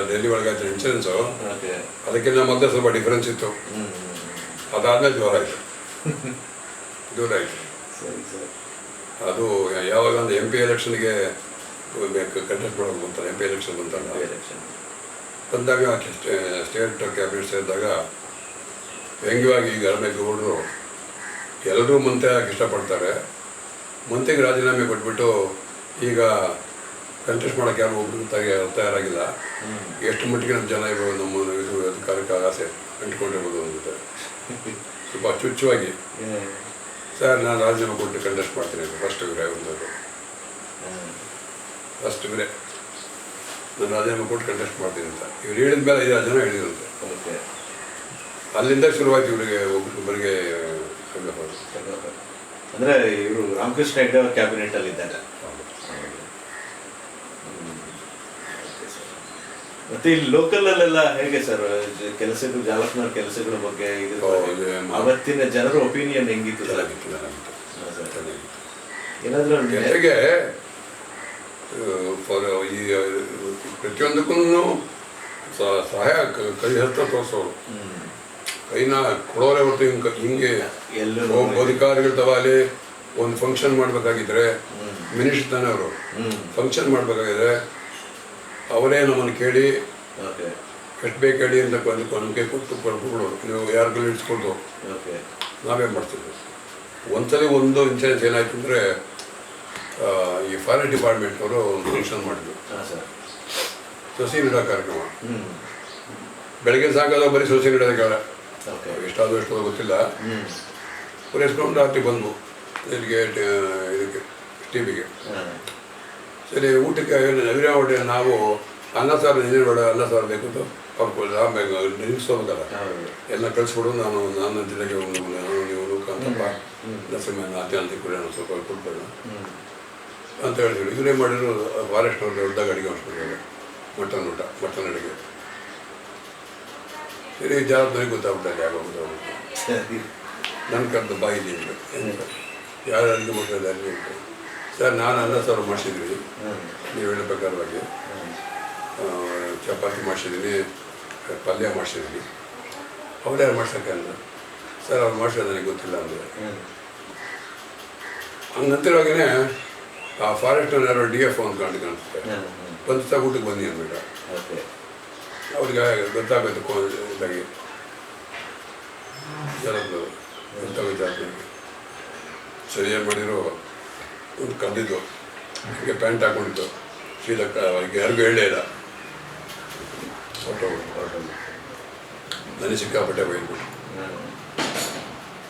Delhi ಒಳಗಾಯ್ತು insurance. ಅದಕ್ಕಿಂತ ಮೊದಲು ಸ್ವಲ್ಪ ಡಿಫ್ರೆನ್ಸ್ ಇತ್ತು. ಅದಾದ್ಮೇಲೆ ದೂರ ಆಯಿತು. ದೂರ ಆಯಿತು. ಅದು ಯಾವಾಗ ಒಂದು MP ಎಲೆಕ್ಷನ್ಗೆ ಕಂಟೆಸ್ಟ್ ಮಾಡೋದು ಬಂತಾರೆ. MP ಎಲೆಕ್ಷನ್ ಬಂದಾಗ ಸ್ಟೇಟ್ ಕ್ಯಾಬಿನೆಟ್ ಸೇರಿದಾಗ ವ್ಯಂಗ್ಯವಾಗಿ ಈಗ ಗೌಡರು ಎಲ್ಲರೂ ಮಂತ್ರಿ ಆಗಕ್ಕೆ ಇಷ್ಟಪಡ್ತಾರೆ. ಮಂತ್ರಿಗೆ ರಾಜೀನಾಮೆ ಕೊಟ್ಬಿಟ್ಟು ಈಗ ಕಂಟೆಸ್ಟ್ ಮಾಡೋಕ್ಕೆ ಯಾರು ಒಬ್ಬರು ತಯಾರಾಗಿಲ್ಲ. ಎಷ್ಟು ಮಟ್ಟಿಗೆ ನಮ್ಮ ಜನ ಇರೋ ನಮ್ಮ ಇದು ಅಧಿಕಾರಕ್ಕೆ ಆಸೆ ಅಂಟ್ಕೊಂಡಿರ್ಬೋದು ಅಂದ್ಬಿಟ್ಟು ಸ್ವಲ್ಪ ಚುಚ್ಚುವಾಗಿ ಸರ್ ನಾನು ರಾಜೀನಾಮೆ ಕೊಟ್ಟು ಕಂಟೆಸ್ಟ್ ಮಾಡ್ತೀನಿ ಅಂತ ಫಸ್ಟ್ ಇವರೇ ನಾನು ರಾಜೀನಾಮೆ ಕೊಟ್ಟು ಕಂಟೆಸ್ಟ್ ಮಾಡ್ತೀನಿ ಅಂತ ಇವ್ರು ಹೇಳಿದ ಮೇಲೆ 5 ಜನ ಹೇಳಿದಂತೆ. ಅಲ್ಲಿಂದ ಶುರುವಾಯ್ತು ಇವರಿಗೆ ಒಬ್ಬರಿಗೆ ಅಂದರೆ ಇವರು ರಾಮಕೃಷ್ಣ ಹೆಗ್ಡೆ ಅವರ ಕ್ಯಾಬಿನೆಟಲ್ಲಿ ಇದ್ದಾಗ. ಮತ್ತೆ ಇಲ್ಲಿ ಲೋಕಲಲ್ಲೆಲ್ಲ ಹೇಗೆ ಸರ್ ಕೆಲಸಗಳು, ಜಾಲಪ್ನವ್ರ ಕೆಲಸಗಳ ಬಗ್ಗೆ ಅವತ್ತಿನ ಜನರ ಒಪಿನಿಯನ್ ಹೆಂಗಿತ್ತು ಸರ್? ಏನಾದರೂ ಜೊತೆಗೆ ಈ ಪ್ರತಿಯೊಂದಕ್ಕೂ ಸಹಾಯ ಕೈ ಹತ್ರ ತೋರಿಸೋರು, ಕೈನ ಕೊಡೋರೆ ಹೊರತು ಹಿಂಗೆ ಅಧಿಕಾರಿಗಳ ತವಾಲಿ ಒಂದು ಫಂಕ್ಷನ್ ಮಾಡಬೇಕಾಗಿದ್ರೆ ಮಿನಿಸ್ಟರ್ ತಾನೇ ಅವರು ಫಂಕ್ಷನ್ ಮಾಡಬೇಕಾಗಿದ್ರೆ ಅವರೇ ನಮ್ಮನ್ನು ಕೇಳಿ ಎಷ್ಟು ಬೇಕು ಹೇಳಿ ಅಂತ ನಮಗೆ ಕೊಟ್ಟು ಕೊಡೋರು. ನೀವು ಯಾರಿಗೂ ಇಡ್ಸ್ಕೊಂಡು ನಾವೇ ಮಾಡ್ತಿದ್ವಿ. ಒಂದ್ಸಲ ಒಂದು ಇನ್ಸಿಡೆನ್ಸ್ ಏನಾಯ್ತು ಅಂದರೆ ಈ ಫಾರೆಸ್ಟ್ ಡಿಪಾರ್ಟ್ಮೆಂಟ್ ಅವರು ಒಂದು ಫಂಕ್ಷನ್ ಮಾಡಿದ್ರು, ಸಸಿ ನೆಡೋ ಕಾರ್ಯಕ್ರಮ. ಬೆಳಗ್ಗೆ ಸಾಕಾದ ಬರೀ ಸಸಿ ನೆಡೋದಕ್ಕಾಗ ಎಷ್ಟಾದರೂ ಎಷ್ಟೋ ಗೊತ್ತಿಲ್ಲ. ಪುರಸ್ಕೊಂಡು ರಾತ್ರಿ ಬಂದು ಇಲ್ಲಿಗೆ ಇದಕ್ಕೆ ಟಿವಿಗೆ ಸರಿ ಊಟಕ್ಕೆ ನವೀನ ಹೋಟೆಲ್ ನಾವು ಅನ್ನ ಸಾರು ನೀರು ಬೇಡ ಅನ್ನ ಸಾರು ಬೇಕಿತ್ತು ಅವ್ರು ನಿಲ್ಲಿಸೋಬೇಕಲ್ಲ ಎಲ್ಲ ಕಳಿಸ್ಬಿಡು. ನಾನು ಜಿಲ್ಲೆಗೆ ನೀವು ಕಾಂತಪ್ಪ ನರಸಿಂಹ ಅತ್ಯಂತ ಕೂಡ ಸ್ವಲ್ಪ ಕೊಡ್ಬೇಡ ಅಂತ ಹೇಳಿದ್ರು. ಇವರೇ ಮಾಡಿದ್ರು ಫಾರೆಸ್ಟ್ ಅವ್ರಿಗೆ ದೊಡ್ಡದಾಗ ಅಡುಗೆ ಮಾಡಿಸ್ಬಿಡ್ತಾರೆ, ಮಟನ್ ಅಡುಗೆ. ಸರಿ ಜವಾಬ್ದಾರಿ ಗೊತ್ತಾಗ್ಬಿಟ್ಟೆ ಆಗೋಗ್ಬಿಟ್ಟು ನನ್ನ ಕರೆದು ಬಾಯಿಲಿ ಯಾರು ಅಡುಗೆ ಮಾಡ್ತಾರೆ ಅಡುಗೆ ಸರ್ ನಾನು ಅನ್ನ ಸಾರು ಮಾಡಿಸಿದ್ವಿ ನೀವು ಹೇಳೋ ಪ್ರಕಾರವಾಗಿ, ಚಪಾತಿ ಮಾಡಿಸಿದ್ದೀನಿ, ಪಲ್ಯ ಮಾಡಿಸಿದ್ದೀನಿ. ಅವ್ರು ಯಾರು ಮಾಡ್ಸೋಕ್ಕೆ ಅಂದ ಸರ್ ಅವ್ರು ಮಾಡಿಸೋದು ನನಗೆ ಗೊತ್ತಿಲ್ಲ ಅಂದರೆ. ಹಂಗಂತಿರುವಾಗೇ ಆ ಫಾರೆಸ್ಟ್ನಲ್ಲಿ ಯಾರೋ DF ಅಂತ ಕಾಣಿಸುತ್ತೆ ಬಂದು ಸಹ ಊಟಕ್ಕೆ ಬನ್ನಿ ಅಂದ್ಬಿಟ್ಟ. ಅವ್ರಿಗೆ ಗೊತ್ತಾಗಬೇಕು ಇದಾಗಿ ಜನರು ಗೊತ್ತಾಗುತ್ತೆ. ಸರಿಯಾಗಿ ಮಾಡಿರೋ ಒಂದು ಕದ್ದಿದ್ದು ಹೀಗೆ ಪ್ಯಾಂಟ್ ಹಾಕೊಂಡಿತ್ತು ಶೀಲಕ್ಕ ಯಾರಿಗೂ ಹೇಳೇ ಇಲ್ಲ. ನನಗೆ ಸಿಕ್ಕಾಪಟ್ಟೆ ಬೈದ್ಬಿಟ್ಟು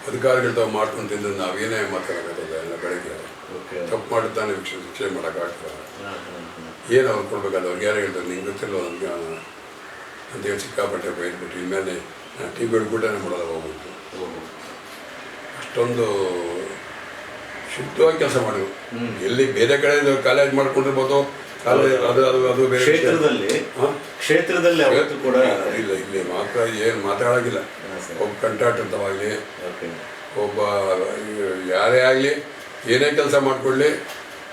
ಅಧಿಕಾರಿಗಳು ತಾವು ಮಾಡ್ಕೊಂಡು ತಿಂದ್ರೆ ನಾವೇನೇ ಮಾತಾಡೋಕ್ಕಾಗಲ್ಲ. ಎಲ್ಲ ಬೆಳಗ್ಗೆ ತಪ್ಪು ಮಾಡುತ್ತಾನೆ ಶಿಕ್ಷೆ ಮಾಡೋಕ್ಕಾಗ್ತದೆ. ಏನು ಅವ್ರು ಕೊಡ್ಬೇಕಾದ್ರೆ ಅವ್ರಿಗೆ ಯಾರು ಹೇಳ್ತಾರೆ ನಿಂಗೆ ಗೊತ್ತಿಲ್ಲ ನನಗೆ ಅಂತೇಳಿ ಸಿಕ್ಕಾಪಟ್ಟೆ ಬೈದ್ಬಿಟ್ಟು ಇನ್ಮೇಲೆ TV ಊಟನೇ ಮಾಡೋಲ್ಲ ಹೋಗ್ಬಿಟ್ಟು ಅಷ್ಟೊಂದು ಶುದ್ಧವಾಗಿ ಕೆಲಸ ಮಾಡಿದ್ರು. ಎಲ್ಲಿ ಬೇರೆ ಕಡೆ ಕಾಲೇಜ್ ಮಾಡ್ಕೊಂಡಿರ್ಬೋದು, ಅದು ಬೇರೆ ಕ್ಷೇತ್ರದಲ್ಲಿ ಕೂಡ ಇಲ್ಲ. ಇಲ್ಲಿ ಮಾತ್ರ ಏನು ಮಾತಾಡೋಂಗಿಲ್ಲ. ಒಬ್ಬ ಕಂಟ್ರಾಕ್ಟರ್ದವಾಗಲಿ ಒಬ್ಬ ಯಾರೇ ಆಗಲಿ ಏನೇ ಕೆಲಸ ಮಾಡಿಕೊಳ್ಳಿ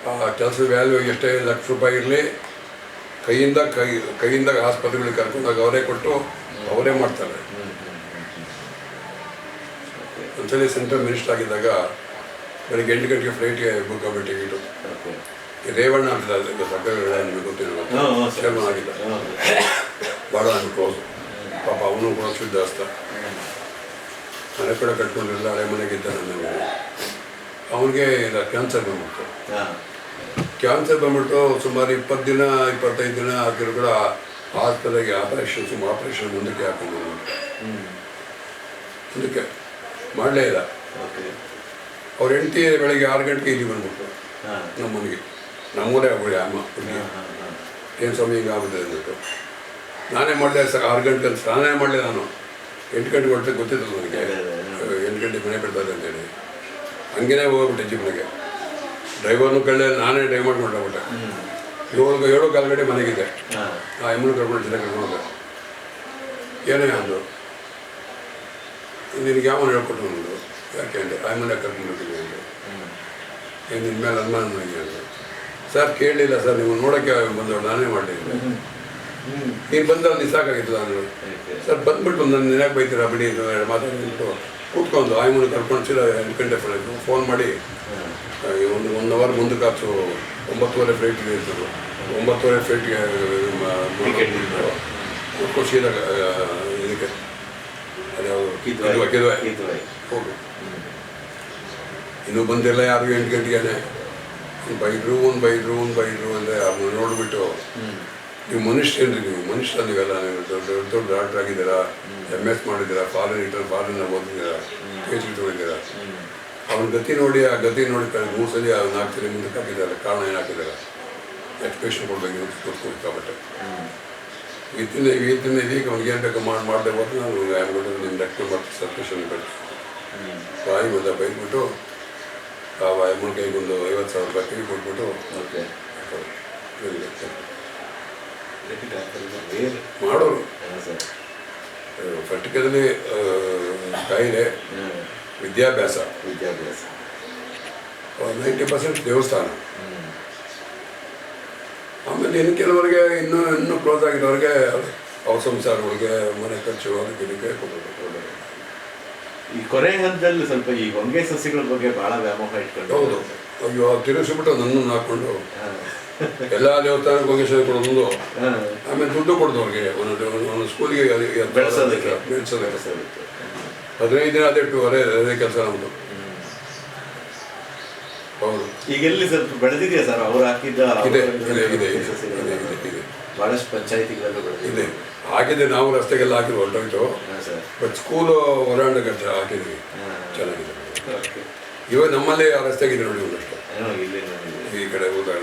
ಆ ಕೆಲಸದ ವ್ಯಾಲ್ಯೂ ಎಷ್ಟೇ ಲಕ್ಷ ರೂಪಾಯಿ ಇರಲಿ ಕೈಯಿಂದ ಆಸ್ಪತ್ರೆಗಳಿಗೆ ಕರ್ಕೊಂಡಾಗ ಅವರೇ ಕೊಟ್ಟು ಅವರೇ ಮಾಡ್ತಾರೆ. ಒಂದ್ಸಲಿ ಸೆಂಟ್ರಲ್ ಮಿನಿಸ್ಟರ್ ಆಗಿದ್ದಾಗ ಬೆಳಗ್ಗೆ 8 ಗಂಟೆಗೆ ಫ್ಲೈಟ್ಗೆ ಬುಕ್ ಆಗ್ಬಿಟ್ಟು ಟಿಕೆಟು. ರೇವಣ್ಣ ಅಂತ ಸರ್ಕಾರ ನಿಮಗೆ ಗೊತ್ತಿಲ್ಲ, ಚೇರ್ಮನ್ ಆಗಿದ್ದ, ಭಾಳ ನನಗೆ ಕ್ಲೋಸು. ಪಾಪ ಅವನು ಕೂಡ ಶುದ್ಧಾಸ್ತ, ಮನೆ ಕೂಡ ಕಟ್ಕೊಂಡಿರಲಿಲ್ಲ, ಹಳೆ ಮನೆಗಿದ್ದ. ನನಗೆ ಅವನಿಗೆ ಕ್ಯಾನ್ಸರ್ ಬಂದ್ಬಿಟ್ಟು ಸುಮಾರು 20 ದಿನ 25 ದಿನ ಆಗಿರೋ ಕೂಡ ಆಸ್ಪತ್ರೆಗೆ ಆಪರೇಷನ್ ಮುಂದಕ್ಕೆ ಹಾಕೊಂಡು ಮುಂದಕ್ಕೆ ಮಾಡಲೇ ಇಲ್ಲ. ಅವ್ರ ಹೆಂಡತಿ ಬೆಳಗ್ಗೆ 6 ಗಂಟೆಗೆ ಇಲ್ಲಿ ಬಂದ್ಬಿಟ್ಟು ನಮ್ಮನಿಗೆ ನಮ್ಮೂರೇ ಆಗ್ಬಿಡಿ ಅಮ್ಮ ಹುಡುಗಿ ಏನು ಸ್ವಾಮಿ ಹಿಂಗೆ ಆಗುತ್ತೆ ಅಂದ್ಬಿಟ್ಟು ನಾನೇ ಮಾಡಲೇ 6 ಗಂಟೆ ಸ್ನಾನೇ ಮಾಡಲಿ. ನಾನು 8 ಗಂಟೆಗೆ ಹೊರಟೆ ಗೊತ್ತಿತ್ತು ನನಗೆ 8 ಗಂಟೆಗೆ ಮನೆ ಬಿಡ್ತಾರೆ ಅಂತೇಳಿ ಹಂಗೇ ಹೋಗ್ಬಿಟ್ಟೆ ಜಿಮ್ನಿಗೆ. ಡ್ರೈವರ್ನು ಕಳ್ಳೆ ನಾನೇ ಡ್ರೈವ್ ಮಾಡ್ಕೊಂಡೋಗ್ಬಿಟ್ಟೆ. 7-7 ಗಂಟೆ ಮನೆಗಿದೆ. ಆ ಎಮ್ಮನ್ನು ಕರ್ಕೊಂಡು ಜಿಲ್ಲೆ ಕರ್ಕೊಂಡು ಏನೇ ಅಂದರು ನಿನಗೆ ಯಾವನು ಹೇಳ್ಕೊಟ್ಟು ಅಂದರು. ಯಾಕೆ ಅಂದರೆ ಆಯಮ್ಮನೆ ಕರ್ಕೊಂಡ್ಬಿಟ್ಟಿದ್ದೆ ಅಂದರೆ ಏನು ನಿನ್ನ ಮೇಲೆ ಅನುಮಾನ ನನಗೆ ಅಂದರೆ ಸರ್ ಕೇಳಲಿಲ್ಲ ಸರ್ ನೀವು ನೋಡೋಕ್ಕೆ ಬಂದವರು ನಾನೇ ಮಾಡಲಿಲ್ಲ ನೀನು ಬಂದ ಅಲ್ಲಿ ಸಾಕಾಗಿತ್ತು ನಾನು ಸರ್ ಬಂದ್ಬಿಟ್ಟು ನನ್ನ ನೆನಪು ಬೈತೀರಾ ಬಿಡಿ ಮಾತಾಡ್ಬಿಟ್ಟು ಕೂತ್ಕೊಂಡು ಆಯ್ಮೂನು ಕರ್ಕೊಂಡು ಸೀದಾ 8 ಗಂಟೆ ಫೋನ್ ಮಾಡಿ ಒಂದು 1 ಅವರ್ ಮುಂದಕ್ಕೆ ಹಾಕ್ಸು 9:30 ಫ್ಲೈಟ್ಗೆ ಇರ್ತದೆ 9:30 ಫ್ಲೈಟ್ಗೆ ಕೂತ್ಕೊಂಡು ಸೀದಾ ಇದಕ್ಕೆ ಅದ್ಯಾವುದು ಹೋಗು ಇನ್ನೂ ಬಂದಿಲ್ಲ ಯಾರು 8 ಗಂಟೆಗೆ ಒಂದು ಬೈದ್ರು ಅಂದರೆ ಅವ್ರನ್ನ ನೋಡಿಬಿಟ್ಟು ನೀವು ಮನುಷ್ಯನ್ರಿ ನೀವು ಮನುಷ್ಯ ನೀವೆಲ್ಲ ನೀವು ದೊಡ್ಡ ಡಾಕ್ಟರ್ ಆಗಿದ್ದೀರಾ MS ಮಾಡಿದ್ದೀರಾ ಫಾರಿನ್ ಓದಿದ್ದೀರಾ PhD ತೊಗೊಂಡಿದ್ದೀರಾ ಅವ್ನ ಗತಿ ನೋಡಿ ಆ ಗತಿ ನೋಡಿ 3 ಸಲ 4 ಸಲ ಮುಂದಕ್ಕೆ ಹಾಕಿದ್ದಾರೆ ಕಾರಣ ಏನು ಹಾಕಿದ್ದಾರೆ ಎಕ್ಸ್ಪ್ರೆಷನ್ ಕೊಡಬೇಕು ಅಂತ ಕೂತ್ಕೊಳ್ತಾಬಟ್ಟೆ ಇವತ್ತಿನ ಇದೀಗ ಅವ್ನಿಗೆ ಏನು ಬೇಕು ಮಾಡದೆ ಹೋದ್ರೆ ನಾನು ನಿಮ್ಮ ರೆಕಮೆಂಡ್ ಮಾಡ್ತೀನಿ ಸರ್ಕೇಷನ್ ಕಟ್ತೀನಿ ಬಾಯಿ ಬಂದ ಬೈದ್ಬಿಟ್ಟು ಆ ಅಮೌಂಟ್ ಕೈಗೊಂದು 50,000 ರೂಪಾಯಿ ಕೈ ಕೊಟ್ಬಿಟ್ಟು ಮಾಡೋರು ಪಟ್ಟಿಕದಲ್ಲಿ ಕಾಯಿಲೆ ವಿದ್ಯಾಭ್ಯಾಸ 90% ದೇವಸ್ಥಾನ ಆಮೇಲೆ ಇನ್ನು ಕೆಲವರಿಗೆ ಇನ್ನೂ ಕ್ಲೋಸ್ ಆಗಿರೋರಿಗೆ ಅವ್ರ ಸಂಸಾರಗಳಿಗೆ ಮನೆ ಖರ್ಚು ಅದಕ್ಕೆ ಇದಕ್ಕೆ ಕೊಡೋದು. ಈ ಕೊನೆ ಹಂತದಲ್ಲಿ ಸ್ವಲ್ಪ ಈ ಹೊಂಗೆ ಸಸಿಗಳ ಬಗ್ಗೆ ಬಹಳ ವ್ಯಾಮೋಹ ಇಟ್ಕೊಂಡು ಹೌದು ಅಯ್ಯೋ ತಿರುಗಿಸ್ಬಿಟ್ಟು ನನ್ನನ್ನು ಹಾಕ್ಕೊಂಡು ಎಲ್ಲ ದೇವಸ್ಥಾನಕ್ಕೆ ಹೋಗಿ ಕೊಡೋದು ಆಮೇಲೆ ದುಡ್ಡು ಕೊಡೋದು ಅವ್ರಿಗೆ ಒಂದು ಸ್ಕೂಲಿಗೆ ಬೆಳೆಸೋದಕ್ಕೆ 15 ದಿನ ಅದೇ ಕೆಲಸ ನಮ್ಮದು. ಹೌದು ಈಗ ಎಲ್ಲಿ ಸ್ವಲ್ಪ ಬೆಳೆದಿದೆಯಾ ಸರ್ ಅವ್ರು ಹಾಕಿದ್ದ ಇದೆ ಬಹಳಷ್ಟು ಪಂಚಾಯತಿಗಳಲ್ಲೂ ಇದೆ ಹಾಕಿದೆ ನಾವು ರಸ್ತೆಗೆಲ್ಲ ಹಾಕಿದ್ವಿ ಹೊರಟೋಯ್ತು ಬಟ್ ಸ್ಕೂಲು ಹೊರಾಂಡ ಖರ್ಚು ಹಾಕಿದ್ವಿ ಚೆನ್ನಾಗಿದೆ. ಇವಾಗ ನಮ್ಮಲ್ಲೇ ಆ ರಸ್ತೆಗಿದೆ ನೋಡಿ ಒಂದಷ್ಟು ಈ ಕಡೆ ಹೋದಾಗ.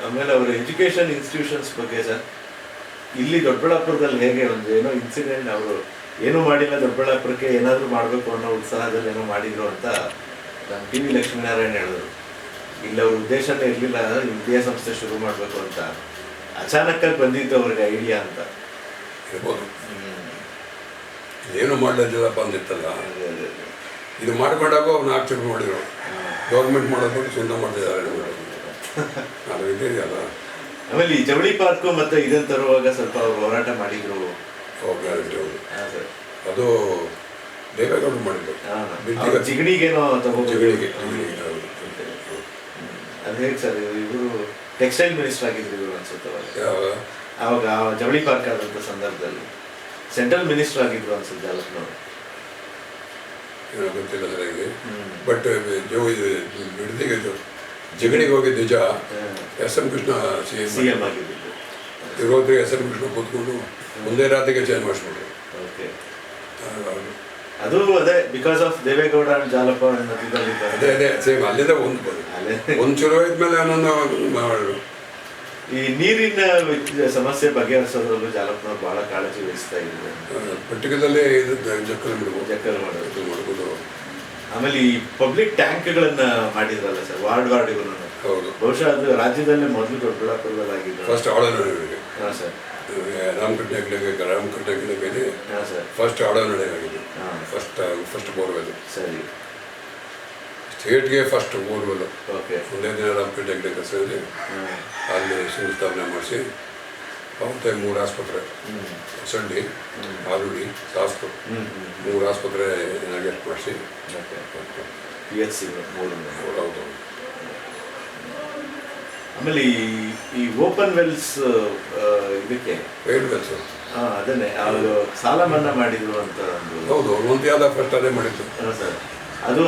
ಆಮೇಲೆ ಅವರ ಎಜುಕೇಶನ್ ಇನ್ಸ್ಟಿಟ್ಯೂಷನ್ಸ್ ಬಗ್ಗೆ ಸರ್ ಇಲ್ಲಿ ದೊಡ್ಡಬಳ್ಳಾಪುರದಲ್ಲಿ ಹೇಗೆ ಒಂದು ಏನೋ ಇನ್ಸಿಡೆಂಟ್ ಅವರು ಏನೂ ಮಾಡಿಲ್ಲ ದೊಡ್ಡಬಳ್ಳಾಪುರಕ್ಕೆ ಏನಾದರೂ ಮಾಡಬೇಕು ಅನ್ನೋ ಉತ್ಸಾಹದಲ್ಲಿ ಏನೋ ಮಾಡಿದ್ರು ಅಂತ ನಮ್ಮ TV ಲಕ್ಷ್ಮೀನಾರಾಯಣ ಹೇಳಿದ್ರು. ಇಲ್ಲಿ ಅವ್ರ ಉದ್ದೇಶನೇ ಇರಲಿಲ್ಲ ವಿದ್ಯಾಸಂಸ್ಥೆ ಶುರು ಮಾಡಬೇಕು ಅಂತ ಅಚಾನಕ್ಕಾಗಿ ಬಂದಿತ್ತು ಅವ್ರಿಗೆ ಐಡಿಯಾ ಅಂತ ಇರ್ಬೋದು. ಏನು ಮಾಡಲಿಲ್ಲಪ್ಪ ಅಂದಿತ್ತಲ್ಲ ಇದು ಮಾಡ್ಕೊಂಡಾಗ ಅವ್ರನ್ನ ಆಕ್ಷೇಪ ಮಾಡಿದ್ರು ಗೌರ್ಮೆಂಟ್ ಮಾಡೋದು ಸ್ವಂತ ಮಾಡ್ತಿದ್ದಾರೆ ಅದು ಇದೆಯಲ್ಲ. ಆಮೇಲೆ ಈ ಜವಳಿ ಪಾರ್ಕು ಮತ್ತೆ ಇದನ್ನು ತರುವಾಗ ಸ್ವಲ್ಪ ಅವ್ರು ಹೋರಾಟ ಮಾಡಿದ್ರು. ಅದು ದೇವೇಗೌಡರು ಮಾಡಿದ್ರು ಜಿಗಣಿಗೇನೋ ಜಿಗಣಿಗೆ ಅದು ಹೇಗೆ ಸರ್ ಇವರು ಟೆಕ್ಸ್ಟೈಲ್ ಮಿನಿಸ್ಟರ್ ಆಗಿದ್ರು ಇವರು ಅನ್ಸುತ್ತೆ ಅವಾಗ ಜವಳಿ ಪಾರ್ಕ್ ಆದಂಥ ಸಂದರ್ಭದಲ್ಲಿ ಸೆಂಟ್ರಲ್ ಮಿನಿಸ್ಟರ್ ಆಗಿದ್ರು ಅನ್ಸುತ್ತೆ ಜಾಲಪ್ನವರು ಗೊತ್ತಿಲ್ಲ ಸರಿಯಾಗಿ ಬಟ್ ಬಿಡದಿಗೆ ಜಿಗಣಿಗೆ ಹೋಗಿದ್ದು ನಿಜ. SM ಕೃಷ್ಣ CM ಆಗಿದ್ದು ಇರೋದ್ರೆ SM ಕೃಷ್ಣ ಕೂತ್ಕೊಂಡು ಒಂದೇ ರಾತ್ರಿಗೆ ಚೇಂಜ್ ಮಾಡಿಸ್ಬಿಟ್ರು. ಅದು ಅದೇ because of Deve Gowda and Jalappa ಅದೇ ಸೇಮ್ ಅಲ್ಲಿಂದ ಒಂದು ಶುರು ಆದ್ಮೇಲೆ ಅನ್ನೊಂದು ಈ ನೀರಿನ ಸಮಸ್ಯೆ ಬಗೆಹರಿಸೋದ್ರಲ್ಲೂ ಜಾಲಪ್ಪನವ್ರು ಬಹಳ ಕಾಳಜಿ ವಹಿಸ್ತಾ ಇದ್ರು. ಪಟ್ಟಿಕದಲ್ಲೇ ಜಕ್ಕಲ್ ಮಾಡ್ಬೋದು. ಆಮೇಲೆ ಈ ಪಬ್ಲಿಕ್ ಟ್ಯಾಂಕ್ಗಳನ್ನ ಮಾಡಿದ್ರಲ್ಲ ಸರ್ ವಾರ್ಡ್ಗೂ. ಹೌದು ಬಹುಶಃ ಅದು ರಾಜ್ಯದಲ್ಲೇ ಮೊದಲು ದೊಡ್ಡಬಳ್ಳಾಪುರದಲ್ಲಿ ಆಗಿದ್ದು. ಫಸ್ಟ್ ಆಳನಹಳ್ಳಿ ಹಾಂ ಸರ್ ರಾಮಕೃಷ್ಣ ಫಸ್ಟ್ ಆಳನಹಳ್ಳಿ ಆಗಿದೆ ಫಸ್ಟ್ ಬೋರ್ವೆಲ್ ಸರಿ ಸ್ಟೇಟ್ಗೆ ಫಸ್ಟ್ ಬೋರ್ವೆಲ್. ಓಕೆ ಒಂದೇ ದಿನ ರಾಮಕೃಷ್ಣ ಹೆಗ್ಡೆ ಕಸದಲ್ಲಿ ಅಲ್ಲಿ ಶಂಕುಸ್ಥಾಪನೆ ಮಾಡಿಸಿ ಅವತ್ತೇ 3 ಆಸ್ಪತ್ರೆ ಹೊಸಳ್ಳಿ ಆರುಡಿ ಶಾಸ್ತ್ರ 3 ಆಸ್ಪತ್ರೆ ಇನಾಗ್ರೇಟ್ ಮಾಡಿಸಿ PHC ಹೌದು. ಆಮೇಲೆ ಈ ಓಪನ್ ವೆಲ್ಸ್ ಇದಕ್ಕೆ ವೈಲ್ಡ್ ವೆಲ್ಸ್ ಅದನ್ನೇ ಅವರು ಸಾಲ ಮನ್ನಾ ಮಾಡಿದ್ರು ಅಂತ ಹೌದು ಒಂದು ಯಾವ್ದು ಫಸ್ಟ್ ಅದೇ ಮಾಡಿದ್ದು ಸರ್ ಅದು